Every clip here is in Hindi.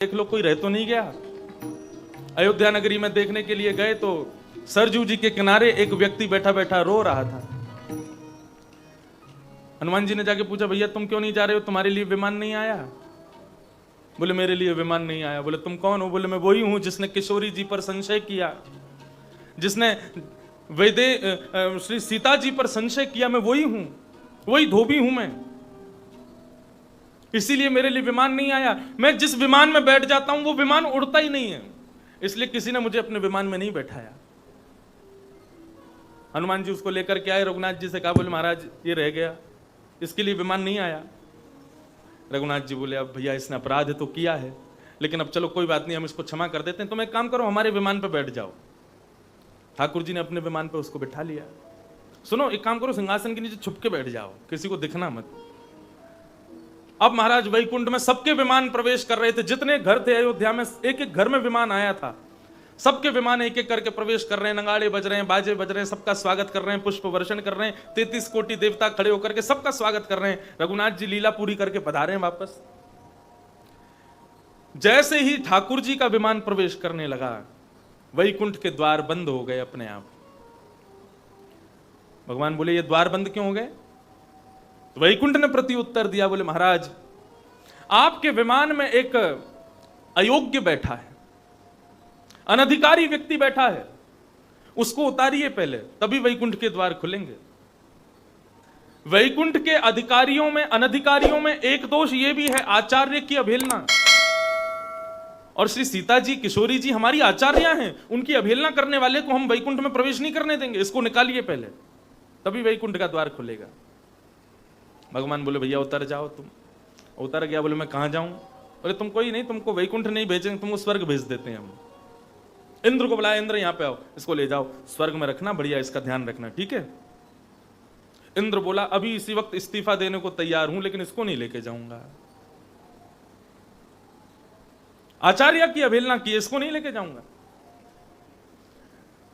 देख लो कोई रह तो नहीं गया। अयोध्या नगरी में देखने के लिए गए तो सरजू जी के किनारे एक व्यक्ति बैठा बैठा रो रहा था। हनुमान जी ने जाके पूछा, भैया तुम क्यों नहीं जा रहे हो, तुम्हारे लिए विमान नहीं आया? बोले मेरे लिए विमान नहीं आया। बोले तुम कौन हो? बोले मैं वही हूं जिसने किशोरी जी पर संशय किया, जिसने श्री सीता जी पर संशय किया, मैं वही हूं, वही धोबी हूं मैं, इसीलिए मेरे लिए विमान नहीं आया। मैं जिस विमान में बैठ जाता हूं वो विमान उड़ता ही नहीं है, इसलिए किसी ने मुझे अपने विमान में नहीं बैठाया। हनुमान जी उसको लेकर के आए, रघुनाथ जी से कहा, बोले महाराज ये रह गया, इसके लिए विमान नहीं आया। रघुनाथ जी बोले अब भैया इसने अपराध तो किया है, लेकिन अब चलो कोई बात नहीं, हम इसको क्षमा कर देते हैं, तुम एक काम करो हमारे विमान पर बैठ जाओ। ठाकुर जी ने अपने विमान पर उसको बिठा लिया। सुनो एक काम करो, सिंहासन के नीचे छुप के बैठ जाओ, किसी को दिखना मत। अब महाराज वैकुंठ में सबके विमान प्रवेश कर रहे थे, जितने घर थे अयोध्या में, एक एक घर में विमान आया था, सबके विमान एक एक करके प्रवेश कर रहे हैं, नगाड़े बज रहे हैं, बाजे बज रहे हैं, सबका स्वागत कर रहे हैं, पुष्प वर्षण कर रहे हैं, 33 कोटि देवता खड़े होकर के सबका स्वागत कर रहे हैं। रघुनाथ जी लीला पूरी करके पधारे हैं वापस। जैसे ही ठाकुर जी का विमान प्रवेश करने लगा, वैकुंठ के द्वार बंद हो गए अपने आप। भगवान बोले ये द्वार बंद क्यों हो गए? तो वैकुंठ ने प्रति उत्तर दिया, बोले महाराज आपके विमान में एक अयोग्य बैठा है, अनधिकारी व्यक्ति बैठा है, उसको उतारिए पहले, तभी वैकुंठ के द्वार खुलेंगे। वैकुंठ के अधिकारियों में, अनधिकारियों में एक दोष यह भी है, आचार्य की अवहेलना। और श्री सीता जी, किशोरी जी हमारी आचार्या हैं, उनकी अवहेलना करने वाले को हम वैकुंठ में प्रवेश नहीं करने देंगे, इसको निकालिए पहले, तभी वैकुंठ का द्वार खुलेगा। भगवान बोले भैया उतर जाओ तुम। उतर गया। बोले मैं कहां जाऊं? बोले तुम कोई नहीं, तुमको वैकुंठ नहीं भेजेंगे, तुमको स्वर्ग भेज देते हैं हम। इंद्र को बुलाया, इंद्र यहां पे आओ, इसको ले जाओ स्वर्ग में रखना, बढ़िया इसका ध्यान रखना, ठीक है? इंद्र बोला अभी इसी वक्त इस्तीफा देने को तैयार हूं, लेकिन इसको नहीं लेके जाऊंगा। आचार्य की अवहेलना की, इसको नहीं लेके जाऊंगा।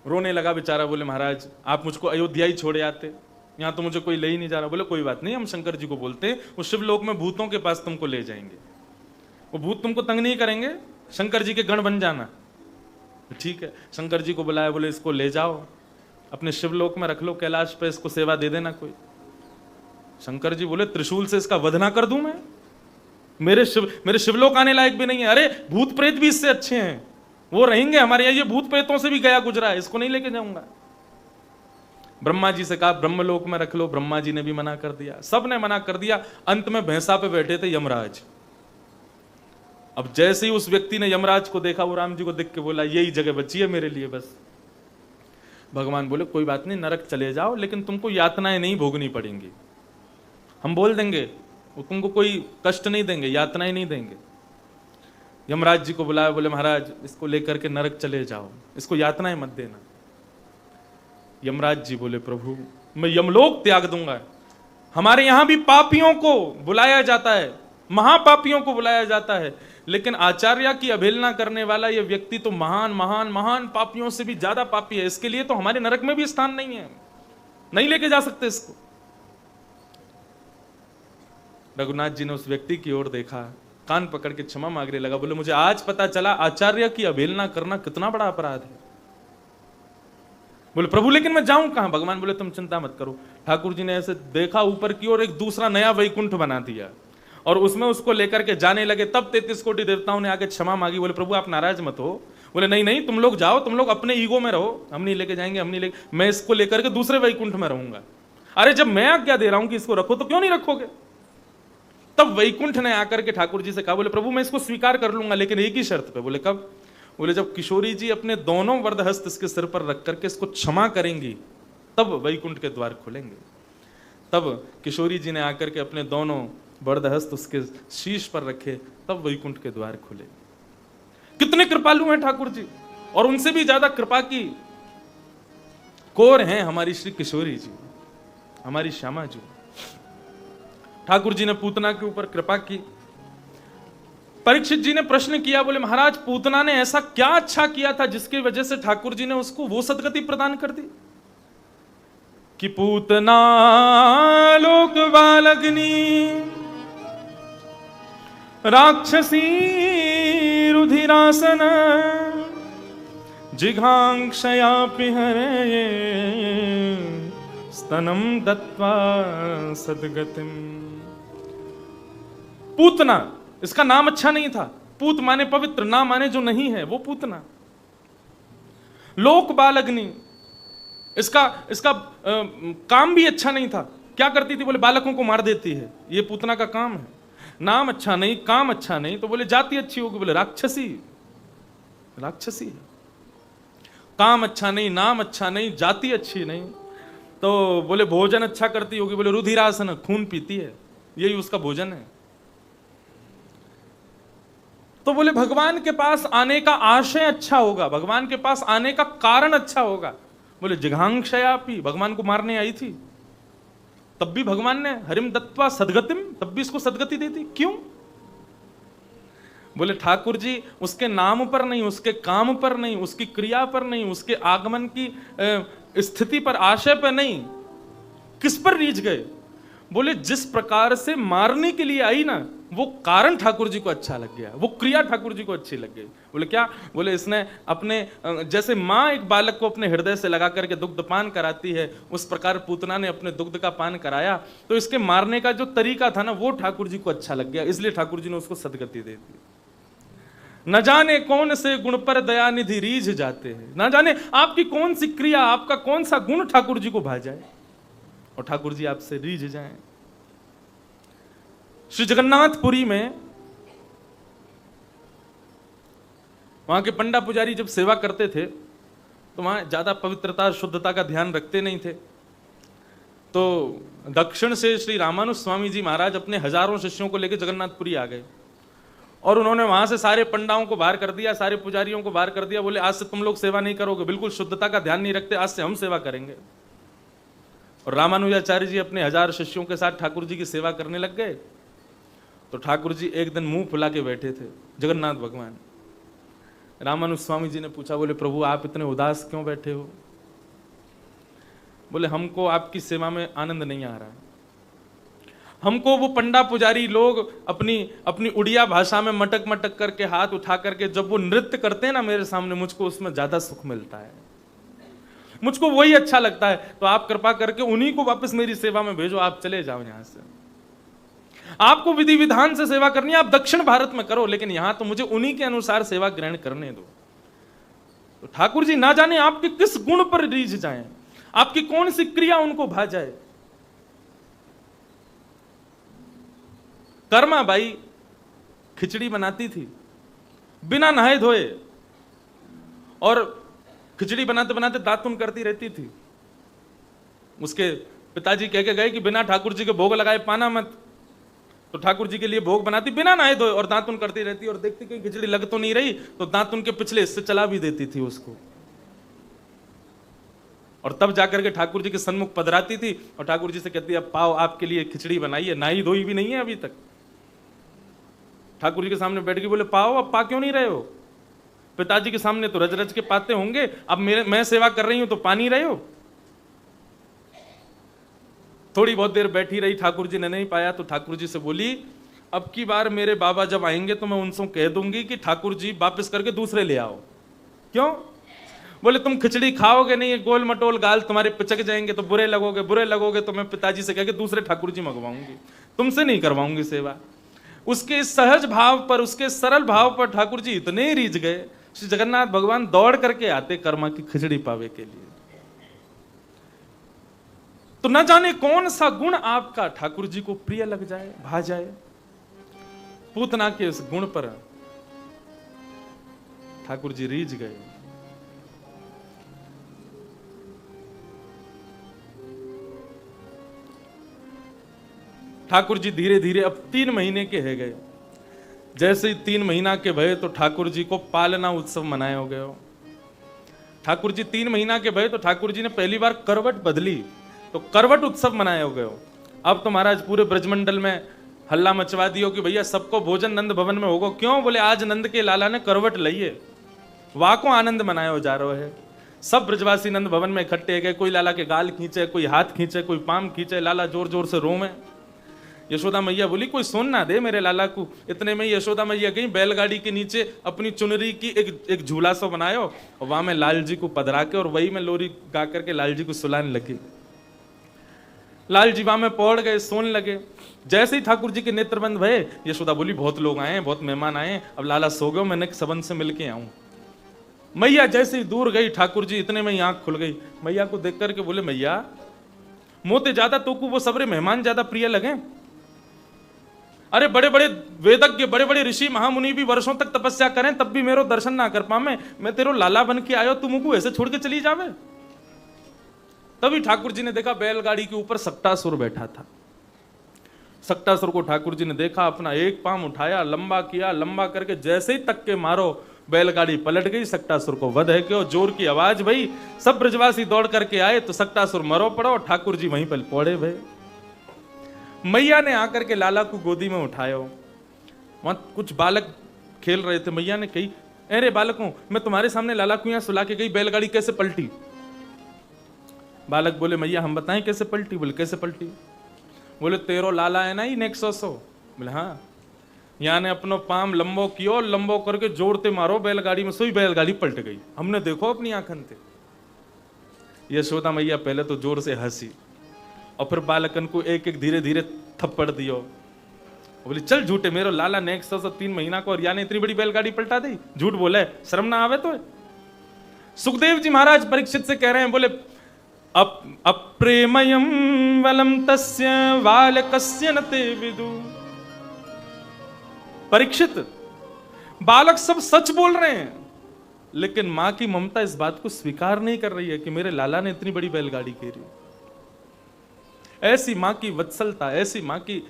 रोने लगा बेचारा। बोले महाराज आप मुझको अयोध्या ही छोड़े आते, यहां तो मुझे कोई ले ही नहीं जा रहा। बोले कोई बात नहीं, हम शंकर जी को बोलते हैं, वो शिवलोक में भूतों के पास तुमको ले जाएंगे, वो भूत तुमको तंग नहीं करेंगे, शंकर जी के गण बन जाना। ठीक है, शंकर जी को बुलाया, बोले इसको ले जाओ अपने शिवलोक में रख लो, कैलाश पे इसको सेवा दे देना कोई। शंकर जी बोले त्रिशूल से इसका वध ना कर दूं मैं? मेरे शिवलोक आने लायक भी नहीं है। अरे भूत प्रेत भी इससे अच्छे हैं, वो रहेंगे हमारे यहाँ, ये भूत प्रेतों से भी गया गुजरा है, इसको नहीं लेके जाऊंगा। ब्रह्मा जी से कहा ब्रह्मलोक में रख लो, ब्रह्मा जी ने भी मना कर दिया, सब ने मना कर दिया। अंत में भैंसा पे बैठे थे यमराज। अब जैसे ही उस व्यक्ति ने यमराज को देखा, वो राम जी को देख के बोला यही जगह बची है मेरे लिए बस। भगवान बोले कोई बात नहीं, नरक चले जाओ, लेकिन तुमको यातनाएं नहीं भोगनी पड़ेंगी, हम बोल देंगे, वो तुमको कोई कष्ट नहीं देंगे, यातनाएं नहीं देंगे। यमराज जी को बुलाया, बोले महाराज इसको लेकर के नरक चले जाओ, इसको यातनाएं मत देना। यमराज जी बोले प्रभु मैं यमलोक त्याग दूंगा। हमारे यहां भी पापियों को बुलाया जाता है, महापापियों को बुलाया जाता है, लेकिन आचार्य की अवहेलना करने वाला यह व्यक्ति तो महान महान महान पापियों से भी ज्यादा पापी है, इसके लिए तो हमारे नरक में भी स्थान नहीं है, नहीं लेके जा सकते इसको। रघुनाथ जी ने उस व्यक्ति की ओर देखा, कान पकड़ के क्षमा मांगने लगा। बोले मुझे आज पता चला आचार्य की अवहेलना करना कितना बड़ा अपराध है। बोले प्रभु लेकिन मैं जाऊं कहां? भगवान बोले तुम चिंता मत करो। ठाकुर जी ने ऐसे देखा ऊपर की ओर, एक दूसरा नया वैकुंठ बना दिया और उसमें उसको लेकर के जाने लगे। तब 33 कोटि देवताओं ने आके क्षमा मांगी। बोले प्रभु आप नाराज मत हो। बोले नहीं नहीं, तुम लोग जाओ, तुम लोग अपने ईगो में रहो, हम नहीं लेके जाएंगे, हम नहीं लेके, मैं इसको लेकर के दूसरे वैकुंठ में रहूंगा। अरे जब मैं आज्ञा दे रहा हूं कि इसको रखो तो क्यों नहीं रखोगे? तब वैकुंठ ने आकर के ठाकुर जी से कहा, बोले प्रभु मैं इसको स्वीकार कर लूंगा, लेकिन एक ही शर्त पे। बोले कब? बोले जब किशोरी जी अपने दोनों वरद हस्त इसके सिर पर रख करके इसको क्षमा करेंगी, तब वैकुंठ के द्वार खुलेंगे। तब किशोरी जी ने आकर के अपने दोनों वरद हस्त उसके शीश पर रखे, तब वैकुंठ के द्वार खुले। कितने कृपालु हैं ठाकुर जी, और उनसे भी ज्यादा कृपा की कोर हैं हमारी श्री किशोरी जी, हमारी श्यामा जी। ठाकुर जी ने पूतना के ऊपर कृपा की। परीक्षित जी ने प्रश्न किया, बोले महाराज पूतना ने ऐसा क्या अच्छा किया था जिसकी वजह से ठाकुर जी ने उसको वो सदगति प्रदान कर दी कि पूतना लोक बालग्नि राक्षसी रुधिरासन जिघांक्षयापि हरे स्तनम दत्वा सद्गतिम। पूतना, इसका नाम अच्छा नहीं था। पूत माने पवित्र, ना माने जो नहीं है वो पूतना। लोक बालग्नि, इसका काम भी अच्छा नहीं था। क्या करती थी? बोले बालकों को मार देती है, ये पूतना का काम है। नाम अच्छा नहीं, काम अच्छा नहीं, तो बोले जाति अच्छी होगी, बोले राक्षसी, राक्षसी। काम अच्छा नहीं, नाम अच्छा नहीं, जाति अच्छी नहीं, तो बोले भोजन अच्छा करती होगी, बोले रुधिरासन, खून पीती है, यही उसका भोजन है। तो बोले भगवान के पास आने का आशय अच्छा होगा, भगवान के पास आने का कारण अच्छा होगा। बोले जिघांक्षयापि, भगवान को मारने आई थी, तब भी भगवान ने हरिम दत्वा सदगतिम, तब भी इसको सदगति देती। क्यों? बोले ठाकुर जी उसके नाम पर नहीं, उसके काम पर नहीं, उसकी क्रिया पर नहीं, उसके आगमन की स्थिति पर, आशय पर नहीं, किस पर रीझ गए? बोले जिस प्रकार से मारने के लिए आई ना, वो कारण ठाकुर जी को अच्छा लग गया, वो क्रिया ठाकुर जी को अच्छी लग गई। बोले क्या? बोले इसने अपने, जैसे माँ एक बालक को अपने हृदय से लगा करके दुग्ध पान कराती है, उस प्रकार पूतना ने अपने दुग्ध का पान कराया, तो इसके मारने का जो तरीका था ना, वो ठाकुर जी को अच्छा लग गया, इसलिए ठाकुर जी ने उसको सदगति दे दी। न जाने कौन से गुण पर दयानिधि रीझ जाते हैं, न जाने आपकी कौन सी क्रिया, आपका कौन सा गुण ठाकुर जी को भा जाए और ठाकुर जी आपसे रीझ जाएं। श्री जगन्नाथपुरी में वहां के पंडा पुजारी जब सेवा करते थे तो वहां ज्यादा पवित्रता शुद्धता का ध्यान रखते नहीं थे। तो दक्षिण से श्री रामानुज स्वामी जी महाराज अपने हजारों शिष्यों को लेकर जगन्नाथपुरी आ गए और उन्होंने वहां से सारे पंडाओं को बाहर कर दिया, सारे पुजारियों को बाहर कर दिया। बोले आज से तुम लोग सेवा नहीं करोगे, बिल्कुल शुद्धता का ध्यान नहीं रखते, आज से हम सेवा करेंगे। और रामानुजाचार्य जी अपने 1000 शिष्यों के साथ ठाकुर जी की सेवा करने लग गए। तो ठाकुर जी एक दिन मुंह फुला के बैठे थे, जगन्नाथ भगवान। रामानुज स्वामी जी ने पूछा, बोले प्रभु आप इतने उदास क्यों बैठे हो? बोले हमको आपकी सेवा में आनंद नहीं आ रहा है। हमको वो पंडा पुजारी लोग अपनी अपनी उड़िया भाषा में मटक मटक करके हाथ उठा करके जब वो नृत्य करते हैं ना मेरे सामने, मुझको उसमें ज्यादा सुख मिलता है, मुझको वही अच्छा लगता है। तो आप कृपा करके उन्हीं को वापस मेरी सेवा में भेजो, आप चले जाओ यहां से। आपको विधि विधान से सेवा करनी है, आप दक्षिण भारत में करो, लेकिन यहां तो मुझे उन्हीं के अनुसार सेवा ग्रहण करने दो। तो ठाकुर जी ना जाने आपके किस गुण पर रीझ जाएं, आपकी कौन सी क्रिया उनको भा जाए। कर्मा बाई खिचड़ी बनाती थी बिना नहाए धोए, और खिचड़ी बनाते बनाते दातुन करती रहती थी। उसके पिताजी कह के गए कि बिना ठाकुर जी के भोग लगाए पाना मत। तो ठाकुर जी के लिए भोग बनाती बिना नहाए धोए और दातुन करती रहती, और देखती कि खिचड़ी लग तो नहीं रही तो दातुन के पिछले हिस्से चला भी देती थी उसको। और तब जाकर के ठाकुर जी के सन्मुख पधराती थी और ठाकुर जी से कहती अब पाओ आपके लिए खिचड़ी बनाई है, नहाई धोई भी नहीं है अभी तक। ठाकुर जी के सामने बैठ के बोले पाओ, अब पा क्यों नहीं रहे हो? पिताजी के सामने तो रज रज के पाते होंगे, अब मैं सेवा कर रही हूं तो पा नहीं रहे हो। थोड़ी बहुत देर बैठी रही, ठाकुर जी ने नहीं पाया तो ठाकुर जी से बोली अब की बार मेरे बाबा जब आएंगे तो मैं उनसे कह दूंगी कि ठाकुर जी वापस करके दूसरे ले आओ। क्यों? बोले तुम खिचड़ी खाओगे नहीं, गोल मटोल गाल तुम्हारे पिचक जाएंगे तो बुरे लगोगे तो मैं पिताजी से कह के दूसरे ठाकुर जी मंगवाऊंगी, तुमसे नहीं करवाऊंगी सेवा। उसके सहज भाव पर, उसके सरल भाव पर ठाकुर जी इतने रीझ गए, श्री जगन्नाथ भगवान दौड़ करके आते कर्मा की खिचड़ी पावे के लिए। तो न जाने कौन सा गुण आपका ठाकुर जी को प्रिय लग जाए, भा जाए। पूतना के उस गुण पर ठाकुर जी रीझ गए। ठाकुर जी धीरे धीरे अब 3 महीने के है गए। जैसे ही 3 महीना के भये तो ठाकुर जी को पालना उत्सव मनाए हो गए। ठाकुर जी 3 महीना के भये तो ठाकुर जी ने पहली बार करवट बदली, तो करवट उत्सव मनाए हो गए। अब तो महाराज पूरे ब्रजमंडल में हल्ला मचवा दियो कि भैया सबको भोजन नंद भवन में होगा। क्यों? बोले आज नंद के लाला ने करवट लई है, वाह को आनंद मनायो जा रहा है। सब ब्रजवासी नंद भवन में इकट्ठे गए, कोई लाला के गाल खींचे, कोई हाथ खींचे, कोई पाम खींचे, लाला जोर जोर से रोवे। यशोदा मैया बोली कोई सोन ना दे मेरे लाला को। इतने में यशोदा मैया गई बैलगाड़ी के नीचे अपनी चुनरी की एक झूला सा बनायो और वहां में लाल जी को पधरा के और वही में लोरी गा करके लाल जी को सुलाने लगी। लाल जी वहां में पौड़ गए, सोने लगे। जैसे ही ठाकुर जी के नेत्र बंद भये, यशोदा बोली बहुत लोग आए, बहुत मेहमान आए, अब लाला सो गए, मैंने सबन से मिलके आऊं। मैया जैसे ही दूर गई, ठाकुर जी इतने में ही आंख खुल गई। मैया को देख करके बोले मैया मोते ज्यादा तो को वो सबरे मेहमान ज्यादा प्रिय लगे। अरे बड़े बड़े वेदज्ञ, बड़े बड़े ऋषि महामुनि भी वर्षों तक तपस्या करें तब भी मेरो दर्शन ना कर पावे। मैं तेरो लाला बन के आयो, तुम मुझको ऐसे छोड़ के चली जावे। तभी ठाकुर जी ने देखा बैलगाड़ी के ऊपर सक्टासुर बैठा था। सक्टासुर को ठाकुर जी ने देखा, अपना एक पांव उठाया, लंबा किया, लंबा करके जैसे ही तक के मारो बैलगाड़ी पलट गई। सक्टासुर को वध है क्यों, जोर की आवाज भई, सब ब्रजवासी दौड़ करके आए तो सक्टासुर मरो पड़ो और ठाकुर जी वहीं पर पौड़े भये। मैया ने आकर के लाला को गोदी में उठाया। वहां कुछ बालक खेल रहे थे। मैया ने कही अरे बालकों, मैं तुम्हारे सामने लाला को यहां सुला के गई, बैलगाड़ी कैसे पलटी? बालक बोले मैया हम बताएं कैसे पलटी? बोले कैसे पलटी? बोले तेरो लाला है ना ही नेक्सोसो। बोले हाँ। यहाँ ने अपनो पाम लंबो कियो, लंबो करके जोड़ते मारो बैलगाड़ी में, सोई बैलगाड़ी पलट गई। हमने देखो अपनी आंखन थे। यशोदा मैया पहले तो जोर से हंसी और फिर बालकन को एक एक धीरे धीरे थप्पड़ दियो। बोली चल झूठे, मेरो लाला नेक्सोसो 3 महीना को और या ने इतनी बड़ी बैलगाड़ी पलटा दी, झूठ बोले, शर्म ना आवे तो? सुखदेव जी महाराज परीक्षित से कह रहे हैं, बोले अप्रेमयम वलम तस्य बालकस्य न ते विदु। परीक्षित, बालक सब सच बोल रहे हैं, लेकिन मां की ममता इस बात को स्वीकार नहीं कर रही है कि मेरे लाला ने इतनी बड़ी बैलगाड़ी घेरी। ऐसी मां की वत्सलता, ऐसी मां की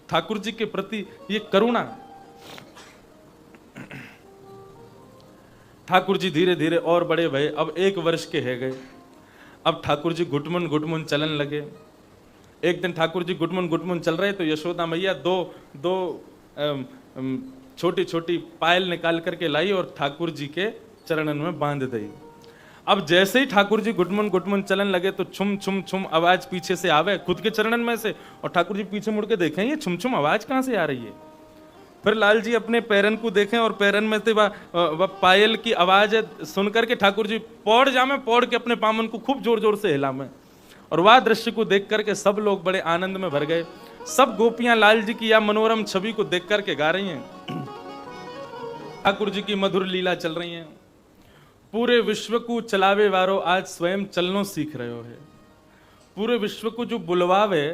ठाकुर जी के प्रति ये करुणा। ठाकुर जी धीरे धीरे और बड़े भये, अब 1 वर्ष के है गए। अब ठाकुर जी घुटमुन घुटमुन चलन लगे। एक दिन ठाकुर जी घुटमुन घुटमुन चल रहे तो यशोदा मैया दो छोटी छोटी पायल निकाल करके लाई और ठाकुर जी के चरणन में बांध दी। अब जैसे ही ठाकुर जी घुटमुन घुटमुन चलन लगे तो छुम छुम छुम आवाज पीछे से आवे खुद के चरणन में से, और ठाकुर जी पीछे मुड़ के देखें ये छुम छुम आवाज कहां से आ रही है। फिर लाल जी अपने पैरन को देखें और पैरन में से वह पायल की आवाज सुन करके ठाकुर जी पौड़ जामे, पौड़ के अपने पामन को खूब जोर जोर से हिलामे। और वह दृश्य को देख करके सब लोग बड़े आनंद में भर गए। सब गोपियां लाल जी की या मनोरम छवि को देख करके गा रही हैं, ठाकुर जी की मधुर लीला चल रही है। पूरे विश्व को चलावे वारो आज स्वयं चलनो सीख रहे हो है। पूरे विश्व को जो बुलवावे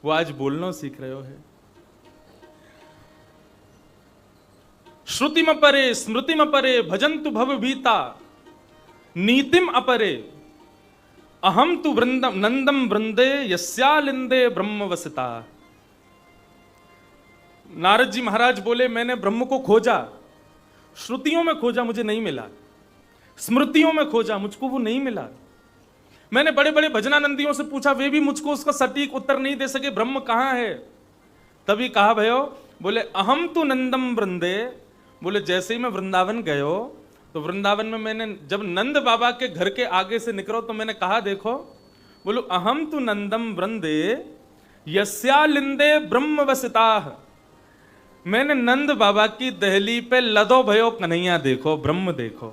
वो आज बोलनो सीख रहे हो है। श्रुतिम अपरे स्मृतिम अपरे भजन्तु भव भीता नीतिम अपरे अहम तु वृंदम नंदम वृंदे यस्यालिंदे ब्रह्म वसिता। नारद जी महाराज बोले मैंने ब्रह्म को खोजा, श्रुतियों में खोजा मुझे नहीं मिला, स्मृतियों में खोजा मुझको वो नहीं मिला। मैंने बड़े बड़े भजनानंदियों से पूछा, वे भी मुझको उसका सटीक उत्तर नहीं दे सके, ब्रह्म कहां है। तभी कहा भयो, बोले अहम तु नंदम वृंदे। बोले जैसे ही मैं वृंदावन गयो तो वृंदावन में मैंने जब नंद बाबा के घर के आगे से निकलो तो मैंने कहा देखो, बोलो अहम तु नंदम वृंदे यस्यालिंदे ब्रह्म वसिताः। मैंने नंद बाबा की दहली पे लदो भयो कन्हैया देखो, ब्रह्म देखो।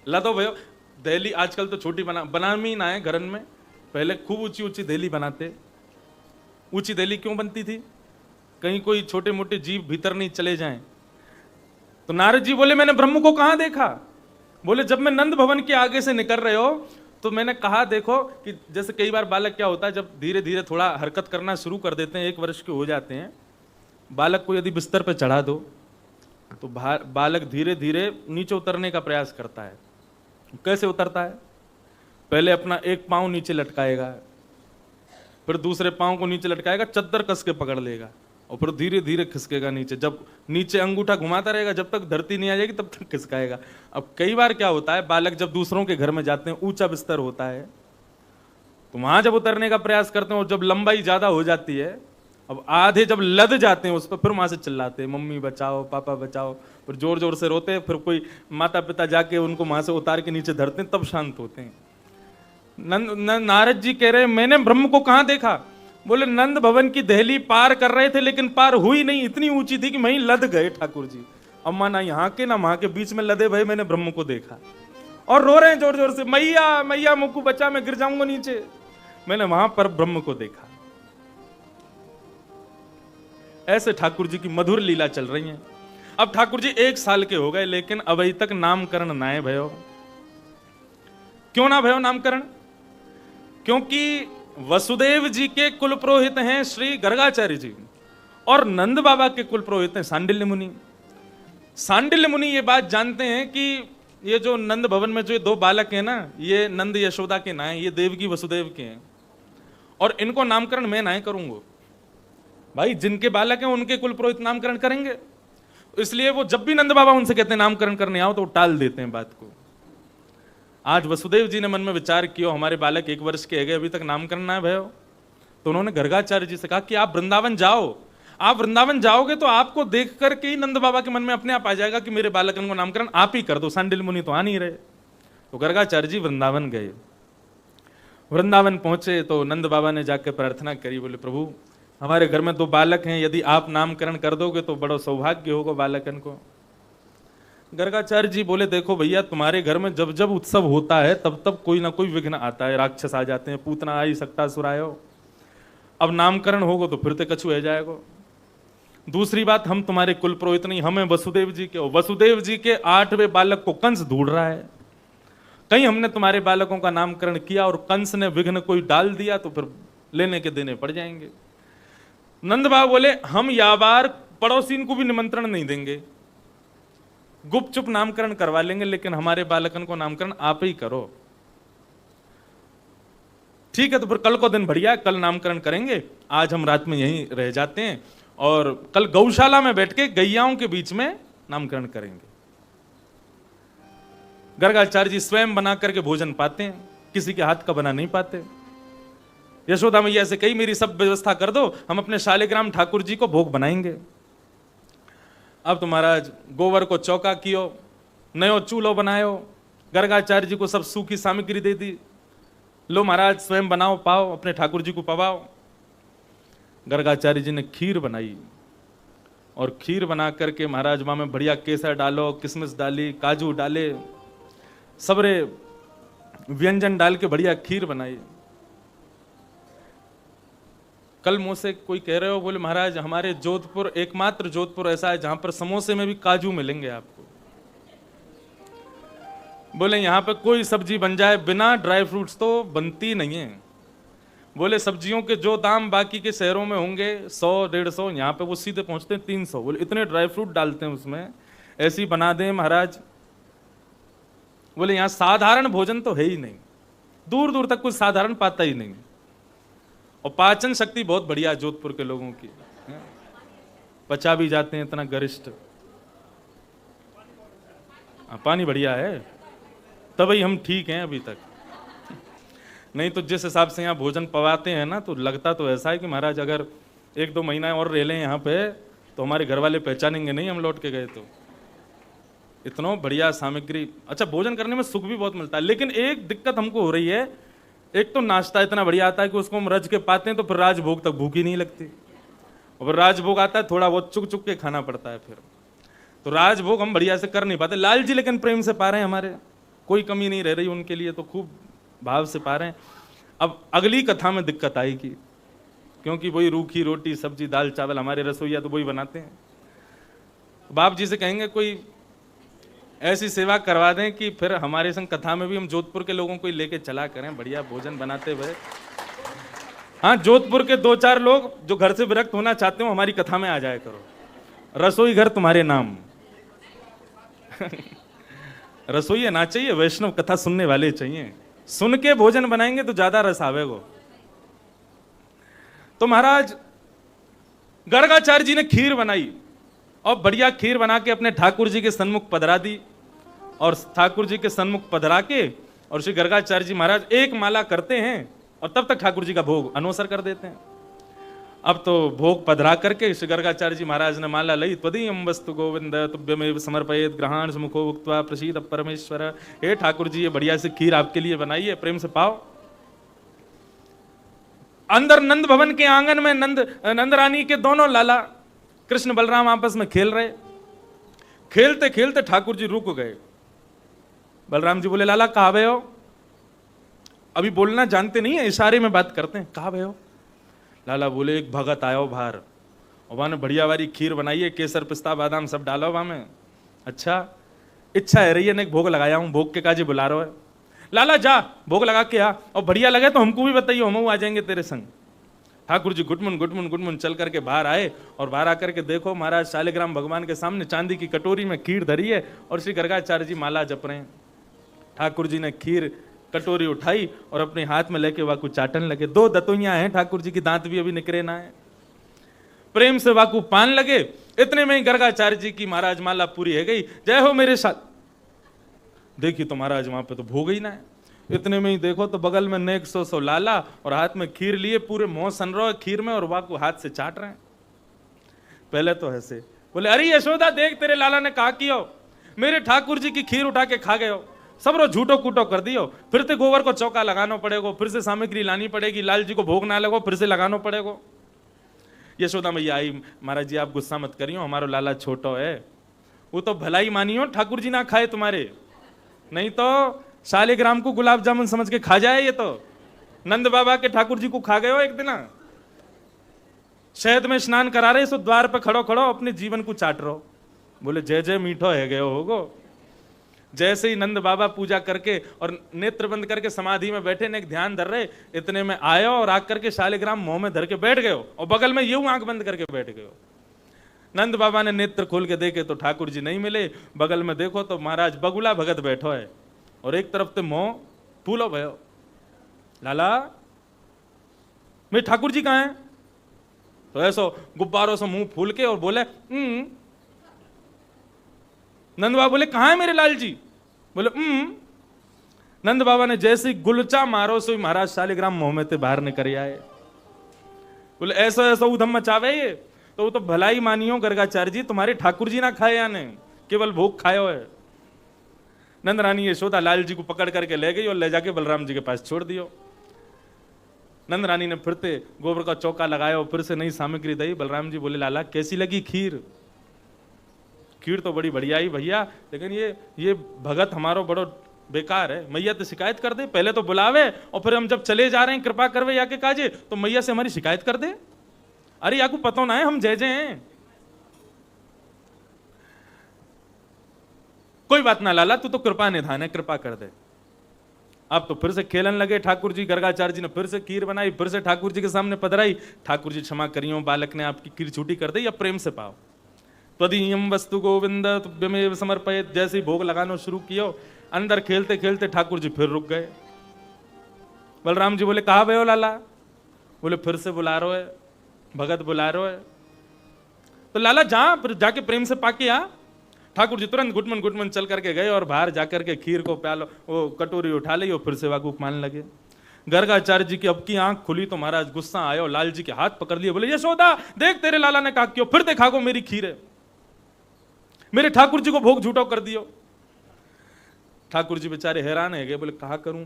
लदो भयो दहली आजकल तो छोटी बनामी ना है घरन में, पहले खूब ऊंची ऊंची दहली बनाते। ऊंची दहली क्यों बनती थी? कहीं कोई छोटे मोटे जीव भीतर नहीं चले जाएं। तो नारद जी बोले मैंने ब्रह्म को कहां देखा? बोले जब मैं नंद भवन के आगे से निकल रहे हो तो मैंने कहा देखो कि जैसे कई बार बालक क्या होता है, जब धीरे धीरे थोड़ा हरकत करना शुरू कर देते हैं, 1 वर्ष के हो जाते हैं, बालक को यदि बिस्तर पे चढ़ा दो तो बालक धीरे धीरे नीचे उतरने का प्रयास करता है। कैसे उतरता है? पहले अपना एक पांव नीचे लटकाएगा, फिर दूसरे पांव को नीचे लटकाएगा, चद्दर कस के पकड़ लेगा और फिर धीरे धीरे खिसकेगा नीचे। जब नीचे अंगूठा घुमाता रहेगा जब तक धरती नहीं आ जाएगी तब तक खिसकाएगा। अब कई बार क्या होता है, बालक जब दूसरों के घर में जाते हैं, ऊंचा बिस्तर होता है, तो वहां जब उतरने का प्रयास करते हैं और जब लंबाई ज्यादा हो जाती है, अब आधे जब लद जाते हैं उस पर, फिर वहां से चिल्लाते हैं मम्मी बचाओ, पापा बचाओ, फिर जोर जोर से रोते हैं। फिर कोई माता पिता जाके उनको वहां से उतार के नीचे धरते हैं, तब शांत होते हैं। नारद जी कह रहे हैं मैंने ब्रह्म को कहां देखा? बोले नंद भवन की दहली पार कर रहे थे, लेकिन पार हुई नहीं, इतनी ऊंची थी कि वहीं लद गए ठाकुर जी। अम्मा ना यहाँ के ना वहां के, बीच में लदे भाई, मैंने ब्रह्म को देखा और रो रहे हैं जोर जोर से, मैया मैया मुक्कू बच्चा, मैं गिर जाऊंगा नीचे। मैंने वहां पर ब्रह्म को देखा। ऐसे ठाकुर जी की मधुर लीला चल रही है। अब ठाकुर जी 1 साल के हो गए, लेकिन अभी तक नामकरण ना है भयो। क्यों ना भयो नामकरण? क्योंकि वसुदेव जी के कुल पुरोहित हैं श्री गर्गाचार्य जी, और नंद बाबा के कुल पुरोहित हैं सांडिल्य मुनि। सांडिल्य मुनि ये बात जानते हैं कि ये जो नंद भवन में जो 2 बालक हैं ना, ये नंद यशोदा के ना है, ये देवकी वसुदेव के हैं, और इनको नामकरण मैं ना करूंगा। भाई जिनके बालक हैं उनके कुल पुरोहित नामकरण करेंगे। इसलिए वो जब भी नंद बाबा उनसे कहते हैं नामकरण करने आओ, तो टाल देते हैं बात को। आज वसुदेव जी ने मन में विचार किया, हमारे बालक 1 वर्ष के अभी तक नामकरण ना है भयो, तो उन्होंने गर्गाचार्य जी से कहा कि आप वृंदावन जाओ। आप वृंदावन जाओगे तो आपको देख करके ही नंद बाबा के मन में अपने आप आ जाएगा कि मेरे बालकन को नामकरण आप ही कर दो, सांडिल्य मुनि तो आ नहीं रहे। तो गर्गाचार्य जी वृंदावन गए। वृंदावन पहुंचे तो नंद बाबा ने जाकर प्रार्थना करी, बोले प्रभु हमारे घर में 2 बालक हैं, यदि आप नामकरण कर दोगे तो बड़ा सौभाग्य होगा बालकन को। गर्गाचार्य जी बोले देखो भैया, तुम्हारे घर में जब जब उत्सव होता है तब तब कोई ना कोई विघ्न आता है, राक्षस आ जाते हैं, पूतना आई सक्तासुर आयो। अब नामकरण होगा तो फिर तो कछु हो जाएगा। दूसरी बात, हम तुम्हारे कुल पुरोहित नहीं, हमें वसुदेव जी के, वसुदेव जी के 8वें बालक को कंस ढूंढ रहा है। कहीं हमने तुम्हारे बालकों का नामकरण किया और कंस ने विघ्न कोई डाल दिया तो फिर लेने के देने पड़ जाएंगे। नंद बाबा बोले हम या बार पड़ोसीन को भी निमंत्रण नहीं देंगे, गुपचुप नामकरण करवा लेंगे, लेकिन हमारे बालकन को नामकरण आप ही करो। ठीक है, तो फिर कल को दिन बढ़िया, कल नामकरण करेंगे, आज हम रात में यहीं रह जाते हैं और कल गौशाला में बैठ के गैयाओं के बीच में नामकरण करेंगे। गर्गाचार्य जी स्वयं बना करके भोजन पाते हैं, किसी के हाथ का बना नहीं पाते। यशोदा मैया से कही मेरी सब व्यवस्था कर दो, हम अपने शालिग्राम ठाकुर जी को भोग बनाएंगे। अब तो महाराज गोबर को चौका कियो, नयो चूल्हो बनायो, गर्गाचार्य जी को सब सूखी सामग्री दे दी, लो महाराज स्वयं बनाओ, पाओ, अपने ठाकुर जी को पवाओ। गर्गाचार्य जी ने खीर बनाई और खीर बना करके महाराज वहां में बढ़िया केसर डालो, किशमिश डाली, काजू डाले, सबरे व्यंजन डाल के बढ़िया खीर बनाई। कल मुझसे कोई कह रहे हो, बोले महाराज हमारे जोधपुर, एकमात्र जोधपुर ऐसा है जहां पर समोसे में भी काजू मिलेंगे आपको। बोले यहां पे कोई सब्जी बन जाए बिना ड्राई फ्रूट्स तो बनती नहीं है। बोले सब्जियों के जो दाम बाकी के शहरों में होंगे 100-150, यहाँ पे वो सीधे पहुंचते हैं 300। बोले इतने ड्राई फ्रूट डालते हैं उसमें, ऐसी बना दें महाराज। बोले यहाँ साधारण भोजन तो है ही नहीं, दूर दूर तक कुछ साधारण पाता ही नहीं, और पाचन शक्ति बहुत बढ़िया है जोधपुर के लोगों की, पचा भी जाते हैं इतना गरिष्ठ। पानी बढ़िया है तभी हम ठीक हैं अभी तक, नहीं तो जिस हिसाब से यहाँ भोजन पवाते हैं ना, तो लगता तो ऐसा है कि महाराज अगर 1-2 महीना और रह लें यहाँ पे तो हमारे घर वाले पहचानेंगे नहीं हम लौट के गए तो। इतना बढ़िया सामग्री, अच्छा भोजन करने में सुख भी बहुत मिलता है। लेकिन एक दिक्कत हमको हो रही है, एक तो नाश्ता इतना बढ़िया आता है कि उसको हम रज के पाते हैं तो फिर राजभोग तक भूख ही नहीं लगती, और फिर राजभोग आता है थोड़ा बहुत चुक चुक के खाना पड़ता है, फिर तो राजभोग हम बढ़िया से कर नहीं पाते। लाल जी लेकिन प्रेम से पा रहे हैं, हमारे कोई कमी नहीं रह रही उनके लिए, तो खूब भाव से पा रहे हैं। अब अगली कथा में दिक्कत आएगी, क्योंकि वही रूखी रोटी सब्जी दाल चावल हमारे रसोईया तो वही बनाते हैं। बाप जी से कहेंगे कोई ऐसी सेवा करवा दें कि फिर हमारे संग कथा में भी हम जोधपुर के लोगों को लेके चला करें, बढ़िया भोजन बनाते हुए। हाँ, जोधपुर के 2-4 लोग जो घर से विरक्त होना चाहते हो हमारी कथा में आ जाया करो, रसोई घर तुम्हारे नाम। रसोई ना चाहिए, वैष्णव कथा सुनने वाले चाहिए, सुन के भोजन बनाएंगे तो ज्यादा रस आवेगा। तो महाराज गर्गाचार्य जी ने खीर बनाई और बढ़िया खीर बना के अपने ठाकुर जी के सन्मुख पधरा दी, और ठाकुर जी के सन्मुख पधरा के और श्री गर्गाचार्य जी महाराज एक माला करते हैं और तब तक ठाकुर जी का भोग अनोसर कर देते हैं। अब तो भोग पधरा करके श्री गर्गाचार्य जी महाराज ने माला लई, त्वदीयं वस्तु गोविंद तुभ्यमेव समर्पयेत ग्रहाण मुखो उक्त्वा प्रसीद परमेश्वर। हे ठाकुर जी ये बढ़िया से खीर आपके लिए बनाई है, प्रेम से पाओ। अंदर नंद भवन के आंगन में नंद रानी के दोनों लाला कृष्ण बलराम आपस में खेल रहे। खेलते खेलते ठाकुर जी रुक गए। बलराम जी बोले, लाला कहाँ गए हो? अभी बोलना जानते नहीं है, इशारे में बात करते हैं, कहाँ गए हो? लाला बोले, एक भगत आयो बाहर, और वहां ने बढ़िया वाली खीर बनाई है, केसर पिस्ता बादाम सब डालो वहां में। अच्छा, इच्छा है रही है, ने भोग लगाया हूं, भोग के काजी बुला रहा है। लाला जा भोग लगा के आ, और बढ़िया लगे तो हमको भी बताइए, हम आ जाएंगे तेरे संग। ठाकुर जी गुटमुन गुटमुन गुटमुन चल करके बाहर आए, और बाहर आकर के देखो महाराज शालिग्राम भगवान के सामने चांदी की कटोरी में खीर धरी है, और श्री गर्गाचार्य जी माला जप रहे हैं। ठाकुर जी ने खीर कटोरी उठाई और अपने हाथ में लेके वाकू चाटन लगे। 2 दतोइयां हैं ठाकुर जी की, दांत भी अभी निकरे ना है। प्रेम से वाकू पान लगे। इतने में ही गर्गाचार्य जी की महाराज माला पूरी है गई। जय हो मेरे साथ। देखिए तो महाराज वहां पे तो भोग ही ना है। इतने में ही देखो तो बगल में नेक सो लाला, और हाथ में खीर लिए, पूरे मुंह सन रहे खीर में, और वाकू हाथ से चाट रहे हैं। पहले तो ऐसे बोले, अरे यशोदा देख तेरे लाला ने कहा कियो, मेरे ठाकुर जी की खीर उठा के खा गए हो, सब रो झूठो कूटो कर दियो, फिर से गोबर को चौका लगाना पड़ेगा, फिर से सामग्री लानी पड़ेगी, लाल जी को भोग ना लगो, फिर से लगाना पड़ेगा। यशोदा मैया आई, महाराज जी आप गुस्सा मत करियो, हमारो लाला छोटो है, वो तो भलाई मानियो ठाकुर जी ना खाए तुम्हारे, नहीं तो शालिग्राम को गुलाब जामुन समझ के खा जाए। ये तो नंद बाबा के ठाकुर जी को खा गए हो एक दिन, शहद में स्नान करा रहे, सो द्वार पे खड़ो खड़ो अपने जीवन को चाट रहो। बोले जय जय मीठो है गयो होगो। जैसे ही नंद बाबा पूजा करके और नेत्र बंद करके समाधि में बैठे ने ध्यान धर रहे, इतने में आयो और आकर के शालिग्राम मुंह में धर के बैठ गए, और बगल में यूं आंख बंद करके बैठ गए। नंद बाबा ने नेत्र खोल के देखे तो ठाकुर जी नहीं मिले। बगल में देखो तो महाराज बगुला भगत बैठो है, और एक तरफ तो मुंह फूलो भयो। लाला मेरे ठाकुर जी कहाँ हैं? तो ऐसो गुब्बारों से मुंह फूल के और बोले नंद बाबा बोले कहाँ है मेरे लाल जी? बोले नंद बाबा ने जैसे ही गुलचा मारो सो महाराज शालिग्राम मुंह में ते बाहर निकल आए। बोले ऐसा ऐसा उधम मचावे ये, तो वो तो भलाई मानियो गर्गाचार्य जी, तुम्हारे ठाकुर जी ना खाए या नहीं, केवल भोग खायो है। नंद रानी यशोदा लाल जी को पकड़ करके ले गई और ले जाके बलराम जी के पास छोड़ दियो। नंद रानी ने फिर से गोबर का चौका लगाया और फिर से नई सामग्री दी। बलराम जी बोले लाला कैसी लगी खीर? खीर तो बड़ी बढ़िया ही भैया, लेकिन ये भगत हमारो बड़ो बेकार है, मैया तो शिकायत कर दे, पहले तो बुलावे और फिर हम जब चले जा रहे हैं कृपा करवे या के काजे तो मैया से हमारी शिकायत कर दे। अरे या को पता ना है हम जय जय हैं। कोई बात ना लाला, तू तो कृपा निधान है, कृपा कर दे। अब तो फिर से खेलन लगे ठाकुर जी। गर्गाचार्य जी ने फिर से खीर बनाई, फिर से ठाकुर जी के सामने पधराई। ठाकुर जी क्षमा करियो, बालक ने आपकी खीर छूटी कर दी, अब प्रेम से पाओ। त्वदीयम वस्तु गोविंद तुभ्यमेव समर्पयेत्। जैसे ही भोग लगाना शुरू किया, अंदर खेलते खेलते ठाकुर जी फिर रुक गए। बलराम जी बोले कहाँ गए हो लाला? बोले फिर से बुला रहे है, भगत बुला रहे है। तो लाला जा, फिर जाके प्रेम से पाके आ। ठाकुर जी तुरंत गुटमन गुटमन चल करके गए और बाहर जाकर के खीर को प्यालो, वो कटोरी उठा ली और फिर से वाकूफ मान लगे। गर्गाचार्य जी की अब की आंख खुली तो महाराज गुस्सा आया और लाल जी के हाथ पकड़ लिए। बोले यशोदा देख तेरे लाला ने कहा क्यों, फिर देखा को मेरी खीर है, मेरे ठाकुर जी को भोग झूठो कर दियो। ठाकुर जी बेचारे हैरान है गए, बोले कहा करूं,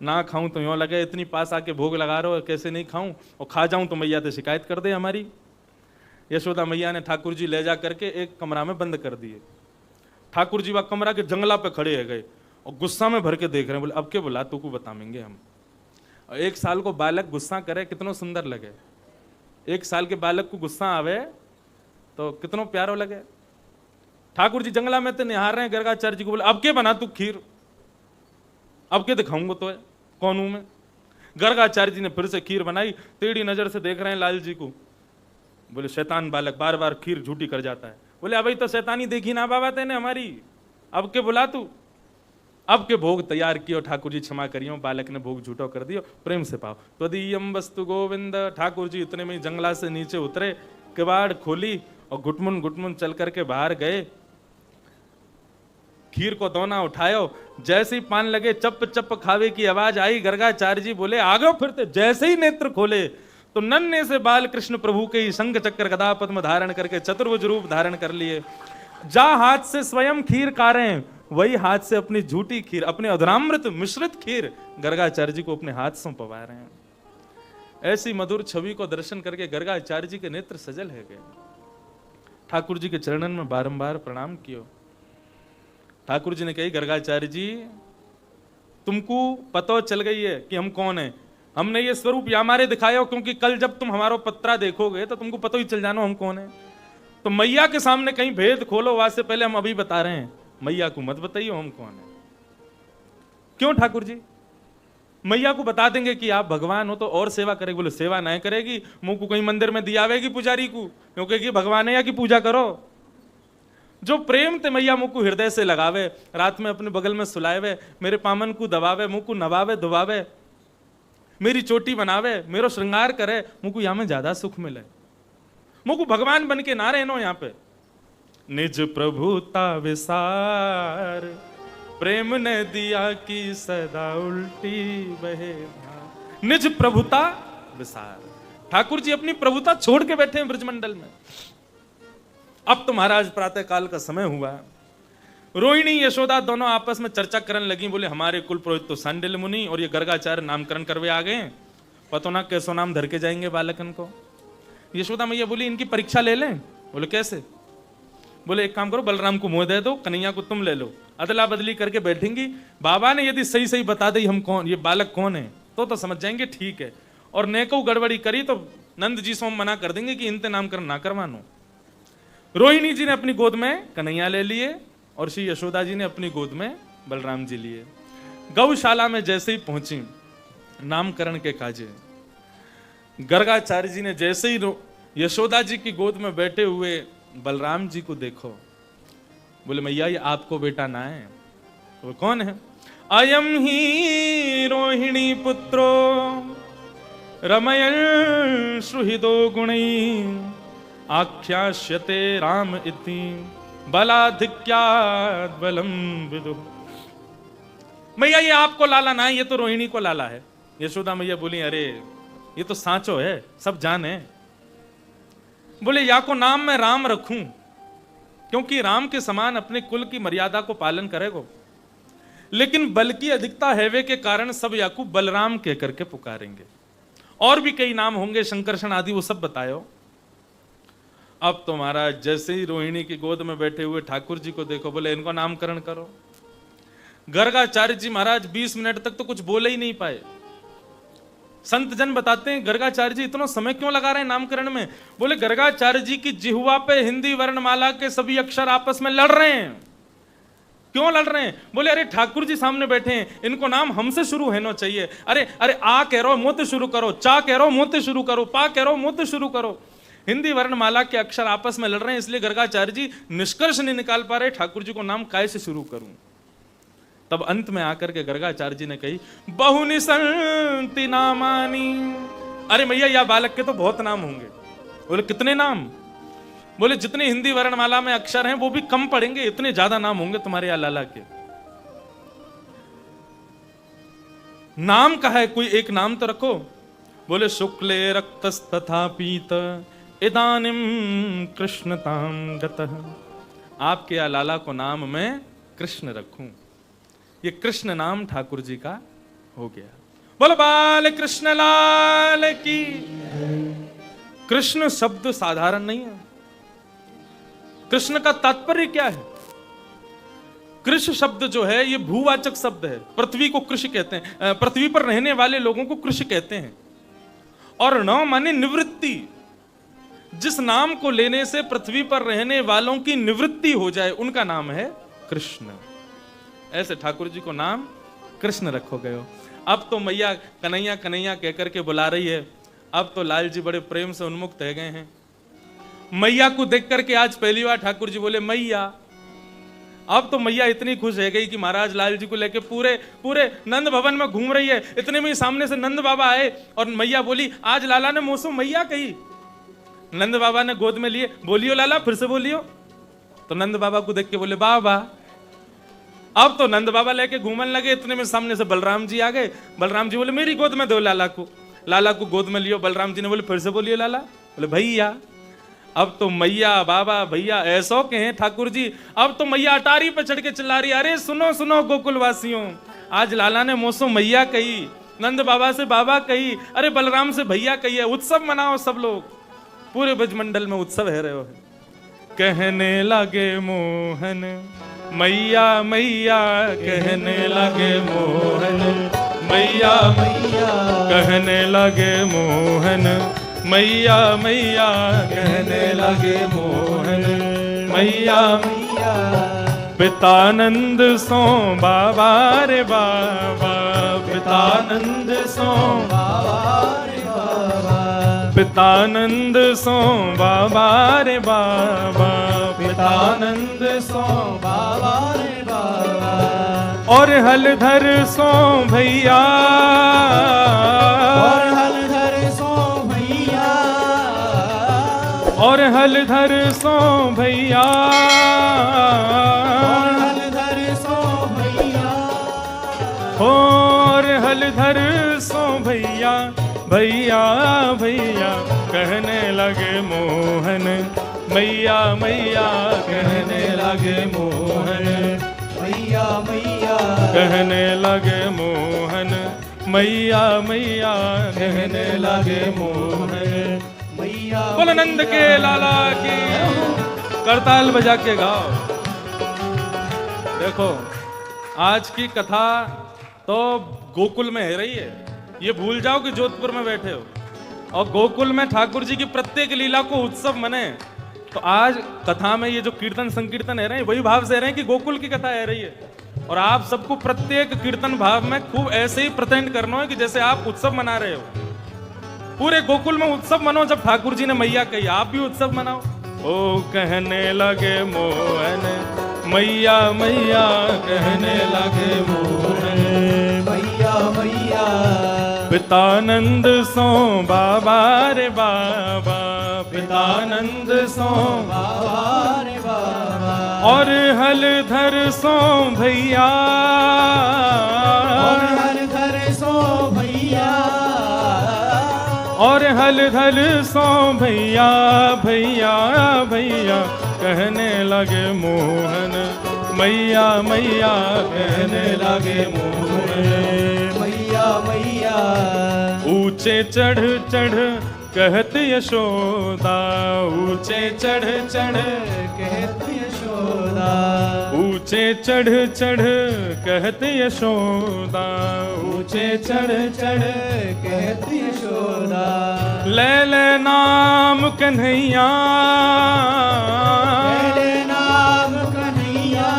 ना खाऊं तो यूं लगे इतनी पास आके भोग लगा रहे हो, कैसे नहीं खाऊं, और खा जाऊं तो मैया तो शिकायत कर दे हमारी। यशोदा मैया ने ठाकुर जी ले जा करके एक कमरा में बंद कर दिए। ठाकुर जी वह कमरा के जंगला पे खड़े है गए और गुस्सा में भर के देख रहे हैं। बोले अब के बुला तू को बताएंगे हम। 1 साल को बालक गुस्सा करे कितनो सुंदर लगे, 1 साल के बालक को गुस्सा आवे तो कितनो प्यारो लगे। ठाकुर जी जंगला में तो निहार रहे हैं। गर्गाचार्य जी को बोले अब के बना तू खीर, अब के दिखाऊंगा तो है कौन हूं मैं। गर्गाचार्य जी ने फिर से खीर बनाई, टेढ़ी नजर से देख रहे हैं लाल जी को। बोले शैतान बालक बार बार खीर झूठी कर जाता है। बोले अभी तो शैतानी देखी ना बाबा तेने हमारी, अब के बुला तू। अब के भोग तैयार कियो, ठाकुर जी क्षमा करियो, बालक ने भोग झूठो कर दियो, प्रेम से पाओ। त्वदीयम वस्तु गोविंद। ठाकुर जी इतने में जंगला से नीचे उतरे, किवाड़ खोली और घुटमुन घुटमुन चल करके बाहर गए। खीर को दोना उठायो, जैसे ही पान लगे चप चप खावे की आवाज आई। गर्गाचार्य जी बोले आगे फिरते, जैसे ही नेत्र खोले तो नन्हे से बाल कृष्ण प्रभु के शंख चक्र गदा पद्म धारण करके चतुर्भुज रूप धारण कर लिए। जा हाथ से स्वयं खीर कारें, वही हाथ से अपनी झूठी खीर, अपने अधरामृत मिश्रित खीर गर्गाचार्य जी को अपने हाथ से पवा रहे हैं। ऐसी मधुर छवि को दर्शन करके गर्गाचार्य जी के नेत्र सजल है गए। ठाकुर जी के चरणन में बारंबार प्रणाम कियो। ठाकुर जी ने कही, गर्गाचार्य जी तुमको पता चल गई है कि हम कौन है। हमने ये स्वरूप या हमारे दिखाया, क्योंकि कल जब तुम हमारा पत्रा देखोगे तो तुमको पता ही चल जाना हम कौन है। तो मैया के सामने कहीं भेद खोलो, वास्ते पहले हम अभी बता रहे हैं, मैया को मत बताइए हम कौन है। क्यों ठाकुर जी? मैया को बता देंगे कि आप भगवान हो तो और सेवा करेगी। बोले सेवा नहीं करेगी, मुंह को कहीं मंदिर में दियावेगी पुजारी को, क्योंकि कि भगवान है या कि पूजा करो। जो प्रेम ते मैया मुंह को हृदय से लगावे, रात में अपने बगल में सुलावे, मेरे पामन को दबावे, मुंह को नवावे दुबावे, मेरी चोटी बनावे, मेरो श्रृंगार करे, मुंह को यहाँ में ज्यादा सुख मिले। मुंह को भगवान बन के ना रहनो यहाँ पे। निज प्रभुता विसार प्रेम ने दिया कि सदा उल्टी बहे। निज प्रभुता विसार, ठाकुर जी अपनी प्रभुता छोड़ के बैठे हैं ब्रजमंडल में। अब तो महाराज प्रातः काल का समय हुआ, रोहिणी यशोदा दोनों आपस में चर्चा करने लगी। बोले हमारे कुल पुरोहित तो सांडिल्य मुनि और ये गर्गाचार्य नामकरण करवे आ गए, पतो ना कैसो नाम धर के जाएंगे बालकन को। यशोदा मैया बोली इनकी परीक्षा ले लें। बोले कैसे? बोले एक काम करो, बलराम को मुंह दे दो, कन्हैया को तुम ले लो, अदला बदली करके बैठेंगी। बाबा ने यदि सही सही बता दी हम कौन, ये बालक कौन है, तो समझ जाएंगे ठीक है, और नेको गड़बड़ी करी तो नंद जी सोम मना कर देंगे कि इनते नामकरण ना करवानो। रोहिणी जी ने अपनी गोद में कन्हैया ले लिए और श्री यशोदा जी ने अपनी गोद में बलराम जी लिए। गौशाला में जैसे ही पहुंची नामकरण के काजे, गर्गाचार्य जी ने जैसे ही यशोदा जी की गोद में बैठे हुए बलराम जी को देखो, बोले मैया ये आपको बेटा ना है। तो वो कौन है? अयम ही रोहिणी पुत्रो रमयन् सुहृदो गुणैः आख्यास्यते राम इति बलाधिक्यात् बलम विदुः। मैया ये आपको लाला ना है, ये तो रोहिणी को लाला है। यशोदा मैया बोली अरे ये तो सांचो है, सब जाने। बोले या को नाम मैं राम रखूं, क्योंकि राम के समान अपने कुल की मर्यादा को पालन करेगो, लेकिन बल की अधिकता हैवे के कारण सब या को बलराम कह करके पुकारेंगे। और भी कई नाम होंगे, शंकरषण आदि, वो सब बतायो। अब तो महाराज जैसे ही रोहिणी की गोद में बैठे हुए ठाकुर जी को देखो, बोले इनको नामकरण करो। गर्गाचार्य जी महाराज 20 मिनट तक तो कुछ बोले ही नहीं पाए। संत जन बताते हैं गर्गाचार्य जी इतना समय क्यों लगा रहे हैं नामकरण में। बोले गर्गाचार्य जी की जिह्वा पे हिंदी वर्णमाला के सभी अक्षर आपस में लड़ रहे हैं। क्यों लड़ रहे हैं? बोले अरे ठाकुर जी सामने बैठे हैं, इनको नाम हमसे शुरू होना चाहिए। अरे अरे आ कह रहो मोते शुरू करो, चा कह रहो मोते शुरू करो, पा कह रहो मोते शुरू करो। हिंदी वर्णमाला के अक्षर आपस में लड़ रहे हैं, इसलिए गर्गाचार्य जी निष्कर्ष नहीं निकाल पा रहे ठाकुर जी को नाम काय से शुरू करूं। तब अंत में आकर के गर्गाचार्य जी ने कही बहुनि संति नामानि। अरे मैया या बालक के तो बहुत नाम होंगे। बोले कितने नाम? बोले जितने हिंदी वर्णमाला में अक्षर हैं वो भी कम पड़ेंगे, इतने ज्यादा नाम होंगे तुम्हारे या लाला के। नाम का है कोई एक नाम तो रखो। बोले शुक्ले रक्तस्तथा पीत इदानिम कृष्णताम गतः। आपके या लाला को नाम मैं कृष्ण रखूं। ये कृष्ण नाम ठाकुर जी का हो गया। बोलो बाल कृष्ण लाल की। कृष्ण शब्द साधारण नहीं है। कृष्ण का तात्पर्य क्या है? कृष्ण शब्द जो है ये भूवाचक शब्द है। पृथ्वी को कृषि कहते हैं, पृथ्वी पर रहने वाले लोगों को कृषि कहते हैं। और न माने निवृत्ति। जिस नाम को लेने से पृथ्वी पर रहने वालों की निवृत्ति हो जाए उनका नाम है कृष्ण। ऐसे ठाकुर जी को नाम कृष्ण रखो गए हो। अब तो मैया कन्हैया कन्हैया कहकर के बुला रही है। अब तो लाल जी बड़े प्रेम से उन्मुक्त रह गए हैं। मैया को देख करके आज पहली बार ठाकुर जी बोले मैया। अब तो मैया इतनी खुश रह गई कि महाराज लाल जी को लेके पूरे पूरे नंद भवन में घूम रही है। इतने में सामने से नंद बाबा आए और मैया बोली आज लाला ने मुंह से मैया कही। नंद बाबा ने गोद में लिए, बोलियो लाला, फिर से बोलियो। तो नंद बाबा को देख के बोले बाबा। अब तो नंद बाबा लेके घूमने लगे। इतने में सामने से बलराम जी आ गए। बलराम जी बोले मेरी गोद में दो लाला को। लाला को गोद में लियो। बलराम जी ने बोले फिर से बोलियो लाला। बोले भैया। अब तो मैया बाबा भैया ऐसो के हैं ठाकुर जी। अब तो मैया अटारी पे चढ़ के चिल्ला रही, अरे सुनो सुनो गोकुल वासियों, आज लाला ने मोसो मैया कही। नंद बाबा से बाबा कही, अरे बलराम से भैया कही है, उत्सव मनाओ सब लोग, पूरे ब्रजमंडल में उत्सव है रहे हो। कहने लगे मोहन मैया मैया, कहने लगे मोहन मैया मैया, कहने लगे मोहन मैया मैया, कहने लगे मोहन मैया मैया। पितानंद सो बाबा रे बाबा, पितानंद सो बाबा रे बाबा, पितानंद सो बाबा रे बाबा, पितानंद सो बाबा रे बाबा। और हलधर सो भैया, और हलधर सो भैया, और हलधर सो भैया, और हलधर सो भैया, और हलधर सो भैया भैया भैया। कहने लगे मोहन मैया मैया, कहने लगे मोहन मैया मैया, कहने लगे मोहन मैया मैया, कहने लगे मोहन मैया। बोलो नंद के लाला की, करताल बजा के गाओ। देखो आज की कथा तो गोकुल में है रही है, ये भूल जाओ कि जोधपुर में बैठे हो, और गोकुल में ठाकुर जी की प्रत्येक लीला को उत्सव मने। तो आज कथा में ये जो कीर्तन संकीर्तन है रहे हैं, वही भाव से रहे हैं कि गोकुल की कथा है रही है, और आप सबको प्रत्येक कीर्तन भाव में खूब ऐसे ही प्रत्यंड करना है कि जैसे आप उत्सव मना रहे हो। पूरे गोकुल में उत्सव मनो, जब ठाकुर जी ने मैया कही आप भी उत्सव मनाओ। ओ कहने लगे मोहन मैया मैया, कहने लगे मोहन मैया मैया। पितानंद सो बाबा रे बाबा, पितानंद सो बाबा रे बाबा। और हलधर सो भैया, और हलधर सो भैया, और हलधर सो भैया भैया भैया। कहने लगे मोहन मैया मैया, कहने लगे मोहन मैया मैया। ऊंचे चढ़ चढ़ कहत यशोदा, ऊंचे चढ़ चढ़ कहत यशोदा, ऊंचे चढ़ चढ़ कहत यशोदा, ऊंचे चढ़ चढ़ कहत यशोदा। ले ले नाम कन्हैया, ले ले नाम कन्हैया,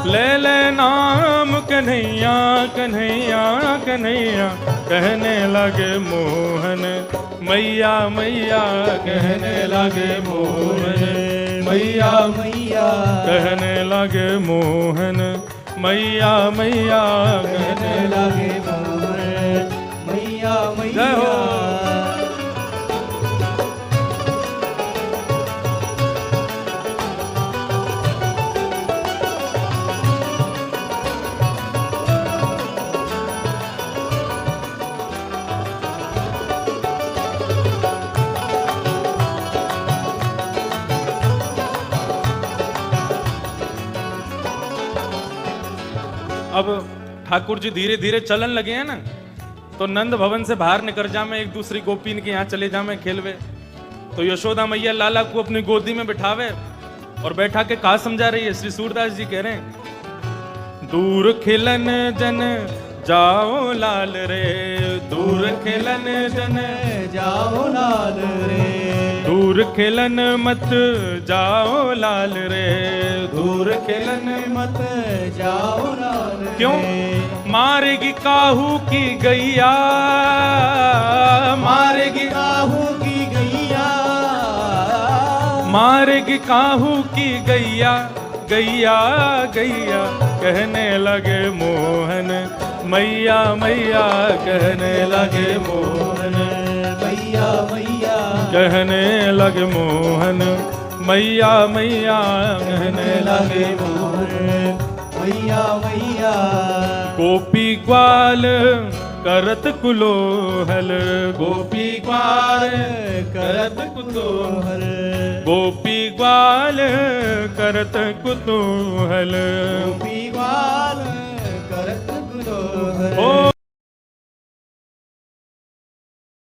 ले ले नाम कन्हैया कन्हैया कन्हैया। कहने लगे मोहन मैया मैया, कहने लगे मोहन मैया मैया, कहने लगे मोहन मैया मैया, कहने लगे मोहन मैया मैया। अब ठाकुर जी धीरे धीरे चलन लगे हैं ना, तो नंद भवन से बाहर निकल जा में एक दूसरी गोपीन के यहाँ चले जा में खेलवे। तो यशोदा मैया लाला को अपनी गोदी में बिठावे और बैठा के कहा समझा रही है। श्री सूरदास जी कह रहे हैं, दूर खिलन जन जाओ लाल रे, दूर खिलन जन जाओ लाल रे, दूर खिलन मत जाओ लाल रे, दूर खिलन मत जाओ लाल रे। क्यों? मारेगी काहू की गैया, मारेगी काहू की गैया, मारेगी काहू की गैया गैया गैया। कहने लगे मोहन मैया मैया, कहने लगे मोहन मैया मैया, कहने लगे मोहन मैया मैया, कहने लगे मोहन मैया मैया। गोपी ग्वाल करत कुलोहल, गोपी ग्वाल करत कुतूहल, गोपी ग्वाल करत कुतूहल, गोपी ग्वाल करत कुतूहल।